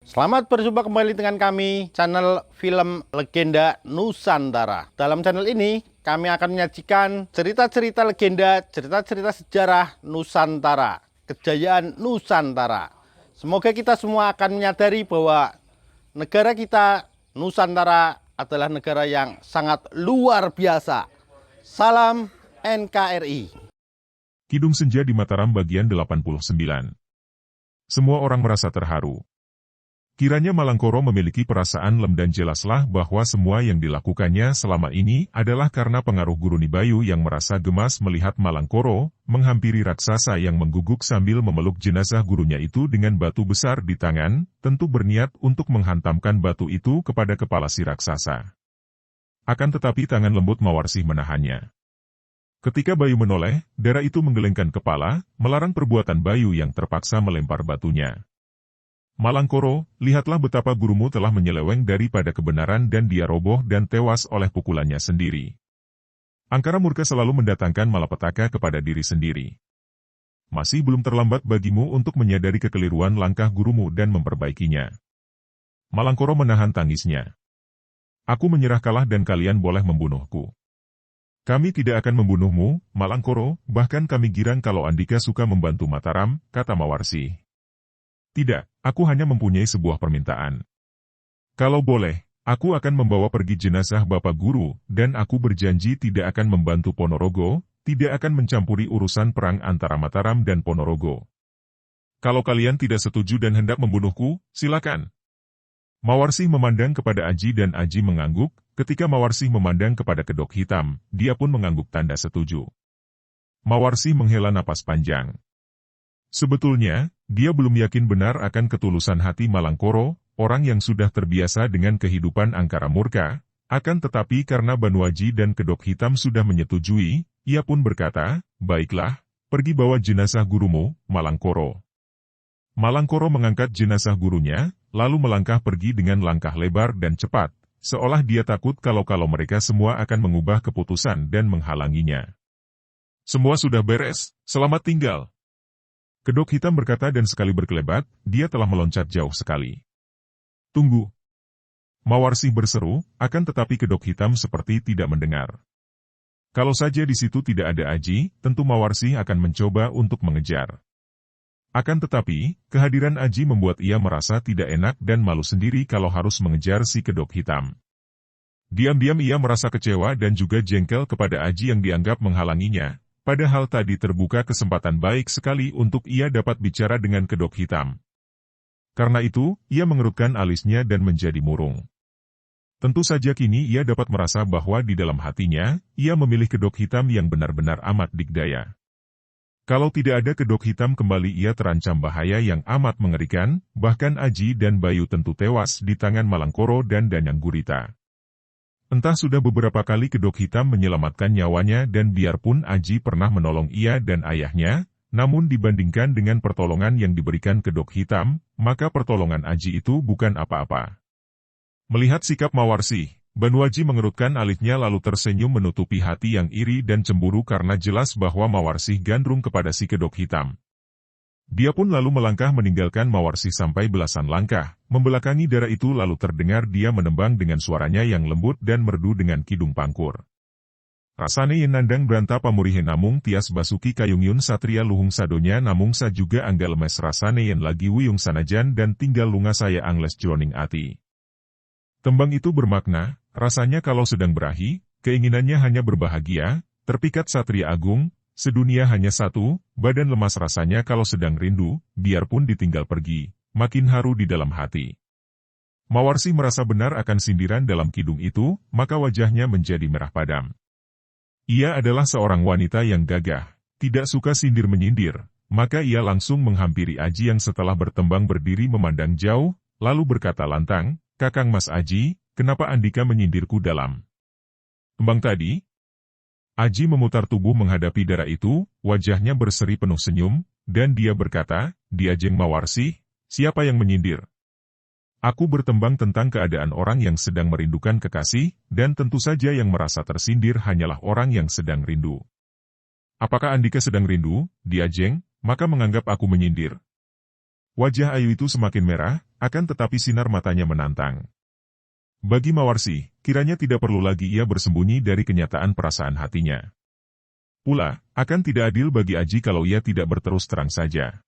Selamat berjumpa kembali dengan kami, channel Film Legenda Nusantara. Dalam channel ini, kami akan menyajikan cerita-cerita legenda, cerita-cerita sejarah Nusantara, kejayaan Nusantara. Semoga kita semua akan menyadari bahwa negara kita, Nusantara, adalah negara yang sangat luar biasa. Salam NKRI. Kidung Senja di Mataram bagian 89. Semua orang merasa terharu. Kiranya Malangkoro memiliki perasaan lem dan jelaslah bahwa semua yang dilakukannya selama ini adalah karena pengaruh Guru Nibayu yang merasa gemas melihat Malangkoro menghampiri raksasa yang mengguguk sambil memeluk jenazah gurunya itu dengan batu besar di tangan, tentu berniat untuk menghantamkan batu itu kepada kepala si raksasa. Akan tetapi tangan lembut Mawarsih menahannya. Ketika Bayu menoleh, Dara itu menggelengkan kepala, melarang perbuatan Bayu yang terpaksa melempar batunya. Malangkoro, lihatlah betapa gurumu telah menyeleweng daripada kebenaran dan dia roboh dan tewas oleh pukulannya sendiri. Angkara murka selalu mendatangkan malapetaka kepada diri sendiri. Masih belum terlambat bagimu untuk menyadari kekeliruan langkah gurumu dan memperbaikinya. Malangkoro menahan tangisnya. Aku menyerah kalah dan kalian boleh membunuhku. Kami tidak akan membunuhmu, Malangkoro, bahkan kami girang kalau Andika suka membantu Mataram, kata Mawarsih. Tidak, aku hanya mempunyai sebuah permintaan. Kalau boleh, aku akan membawa pergi jenazah Bapak Guru, dan aku berjanji tidak akan membantu Ponorogo, tidak akan mencampuri urusan perang antara Mataram dan Ponorogo. Kalau kalian tidak setuju dan hendak membunuhku, silakan. Mawarsih memandang kepada Aji dan Aji mengangguk, ketika Mawarsih memandang kepada Kedok Hitam, dia pun mengangguk tanda setuju. Mawarsih menghela napas panjang. Sebetulnya, dia belum yakin benar akan ketulusan hati Malangkoro, orang yang sudah terbiasa dengan kehidupan angkara murka, akan tetapi karena Banuaji dan Kedok Hitam sudah menyetujui, ia pun berkata, baiklah, pergi bawa jenazah gurumu, Malangkoro. Malangkoro mengangkat jenazah gurunya, lalu melangkah pergi dengan langkah lebar dan cepat, seolah dia takut kalau mereka semua akan mengubah keputusan dan menghalanginya. Semua sudah beres, selamat tinggal. Kedok Hitam berkata dan sekali berkelebat, dia telah meloncat jauh sekali. Tunggu. Mawarsih berseru, akan tetapi Kedok Hitam seperti tidak mendengar. Kalau saja di situ tidak ada Aji, tentu Mawarsih akan mencoba untuk mengejar. Akan tetapi, kehadiran Aji membuat ia merasa tidak enak dan malu sendiri kalau harus mengejar si Kedok Hitam. Diam-diam ia merasa kecewa dan juga jengkel kepada Aji yang dianggap menghalanginya. Padahal tadi terbuka kesempatan baik sekali untuk ia dapat bicara dengan Kedok Hitam. Karena itu, ia mengerutkan alisnya dan menjadi murung. Tentu saja kini ia dapat merasa bahwa di dalam hatinya, ia memilih Kedok Hitam yang benar-benar amat dikdaya. Kalau tidak ada Kedok Hitam kembali ia terancam bahaya yang amat mengerikan, bahkan Aji dan Bayu tentu tewas di tangan Malangkoro dan Danyang Gurita. Entah sudah beberapa kali Kedok Hitam menyelamatkan nyawanya dan biarpun Aji pernah menolong ia dan ayahnya, namun dibandingkan dengan pertolongan yang diberikan Kedok Hitam, maka pertolongan Aji itu bukan apa-apa. Melihat sikap Mawarsih, Banuaji mengerutkan alisnya lalu tersenyum menutupi hati yang iri dan cemburu karena jelas bahwa Mawarsih gandrung kepada si Kedok Hitam. Dia pun lalu melangkah meninggalkan Mawarsih sampai belasan langkah, membelakangi Dara itu lalu terdengar dia menembang dengan suaranya yang lembut dan merdu dengan kidung pangkur. Rasane yen nandang beranta pamurihe namung tias basuki kayungyun satria luhung sadonya namung sa juga angga lemes rasane yen lagi wiyung sanajan dan tinggal lunga saya angles jroning ati. Tembang itu bermakna, rasanya kalau sedang berahi, keinginannya hanya berbahagia, terpikat satria agung, sedunia hanya satu, badan lemas rasanya kalau sedang rindu, biarpun ditinggal pergi, makin haru di dalam hati. Mawarsih merasa benar akan sindiran dalam kidung itu, maka wajahnya menjadi merah padam. Ia adalah seorang wanita yang gagah, tidak suka sindir-menyindir, maka ia langsung menghampiri Aji yang setelah bertembang berdiri memandang jauh, lalu berkata lantang, Kakang Mas Aji, kenapa Andika menyindirku dalam tembang tadi? Aji memutar tubuh menghadapi Dara itu, wajahnya berseri penuh senyum, dan dia berkata, Diajeng Mawarsih, siapa yang menyindir? Aku bertembang tentang keadaan orang yang sedang merindukan kekasih, dan tentu saja yang merasa tersindir hanyalah orang yang sedang rindu. Apakah Andika sedang rindu, Diajeng, maka menganggap aku menyindir? Wajah Ayu itu semakin merah, akan tetapi sinar matanya menantang. Bagi Mawarsi, kiranya tidak perlu lagi ia bersembunyi dari kenyataan perasaan hatinya. Pula, akan tidak adil bagi Aji kalau ia tidak berterus terang saja.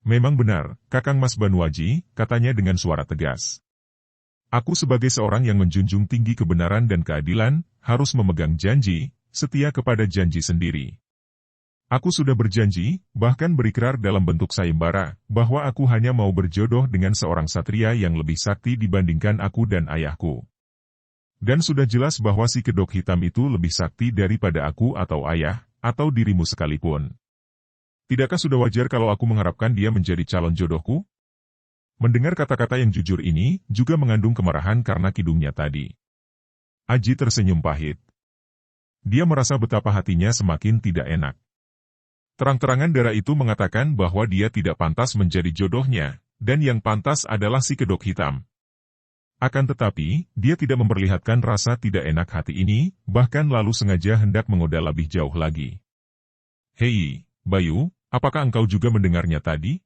Memang benar, Kakang Mas Banuaji, katanya dengan suara tegas. Aku sebagai seorang yang menjunjung tinggi kebenaran dan keadilan, harus memegang janji, setia kepada janji sendiri. Aku sudah berjanji, bahkan berikrar dalam bentuk sayembara, bahwa aku hanya mau berjodoh dengan seorang satria yang lebih sakti dibandingkan aku dan ayahku. Dan sudah jelas bahwa si kedok hitam itu lebih sakti daripada aku atau ayah, atau dirimu sekalipun. Tidakkah sudah wajar kalau aku mengharapkan dia menjadi calon jodohku? Mendengar kata-kata yang jujur ini, juga mengandung kemarahan karena kidungnya tadi. Aji tersenyum pahit. Dia merasa betapa hatinya semakin tidak enak. Terang-terangan darah itu mengatakan bahwa dia tidak pantas menjadi jodohnya, dan yang pantas adalah si kedok hitam. Akan tetapi, dia tidak memperlihatkan rasa tidak enak hati ini, bahkan lalu sengaja hendak mengoda lebih jauh lagi. Hei, Bayu, apakah engkau juga mendengarnya tadi?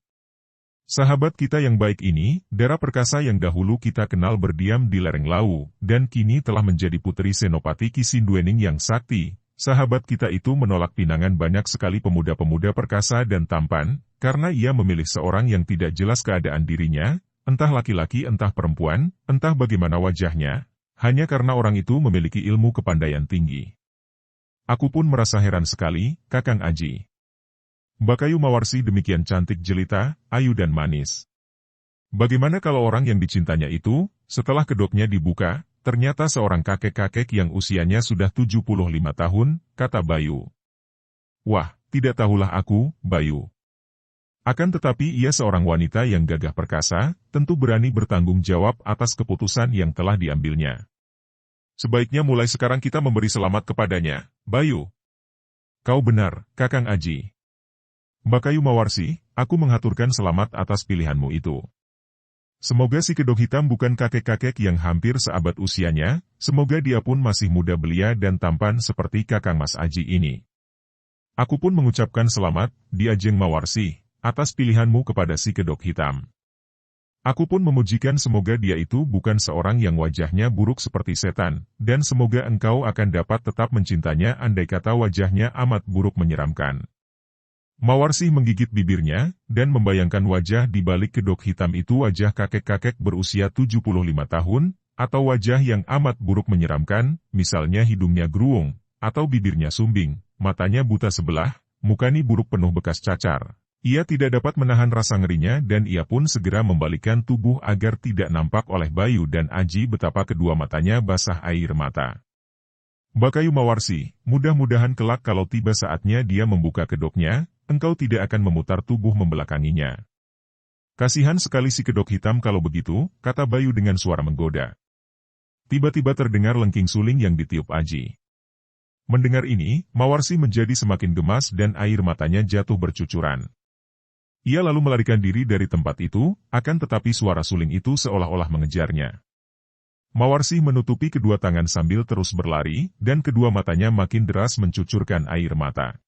Sahabat kita yang baik ini, Dara Perkasa yang dahulu kita kenal berdiam di lereng Lau, dan kini telah menjadi putri Senopati Kisinduening yang sakti. Sahabat kita itu menolak pinangan banyak sekali pemuda-pemuda perkasa dan tampan, karena ia memilih seorang yang tidak jelas keadaan dirinya, entah laki-laki entah perempuan, entah bagaimana wajahnya, hanya karena orang itu memiliki ilmu kepandaian tinggi. Aku pun merasa heran sekali, Kakang Aji. Bakayu Mawarsi demikian cantik jelita, ayu dan manis. Bagaimana kalau orang yang dicintanya itu, setelah kedoknya dibuka, ternyata seorang kakek-kakek yang usianya sudah 75 tahun, kata Bayu. Wah, tidak tahulah aku, Bayu. Akan tetapi ia seorang wanita yang gagah perkasa, tentu berani bertanggung jawab atas keputusan yang telah diambilnya. Sebaiknya mulai sekarang kita memberi selamat kepadanya, Bayu. Kau benar, Kakang Aji. Bakayu Mawarsi, aku menghaturkan selamat atas pilihanmu itu. Semoga si kedok hitam bukan kakek-kakek yang hampir seabad usianya, semoga dia pun masih muda belia dan tampan seperti Kakang Mas Aji ini. Aku pun mengucapkan selamat, Diajeng Mawarsi, atas pilihanmu kepada si kedok hitam. Aku pun memujikan semoga dia itu bukan seorang yang wajahnya buruk seperti setan, dan semoga engkau akan dapat tetap mencintanya andai kata wajahnya amat buruk menyeramkan. Mawarsi menggigit bibirnya, dan membayangkan wajah di balik kedok hitam itu wajah kakek-kakek berusia 75 tahun, atau wajah yang amat buruk menyeramkan, misalnya hidungnya geruung, atau bibirnya sumbing, matanya buta sebelah, mukanya buruk penuh bekas cacar. Ia tidak dapat menahan rasa ngerinya dan ia pun segera membalikkan tubuh agar tidak nampak oleh Bayu dan Aji betapa kedua matanya basah air mata. Bakayu Mawarsi, mudah-mudahan kelak kalau tiba saatnya dia membuka kedoknya, engkau tidak akan memutar tubuh membelakanginya. Kasihan sekali si kedok hitam kalau begitu, kata Bayu dengan suara menggoda. Tiba-tiba terdengar lengking suling yang ditiup Aji. Mendengar ini, Mawarsi menjadi semakin gemas dan air matanya jatuh bercucuran. Ia lalu melarikan diri dari tempat itu, akan tetapi suara suling itu seolah-olah mengejarnya. Mawarsi menutupi kedua tangan sambil terus berlari, dan kedua matanya makin deras mencucurkan air mata.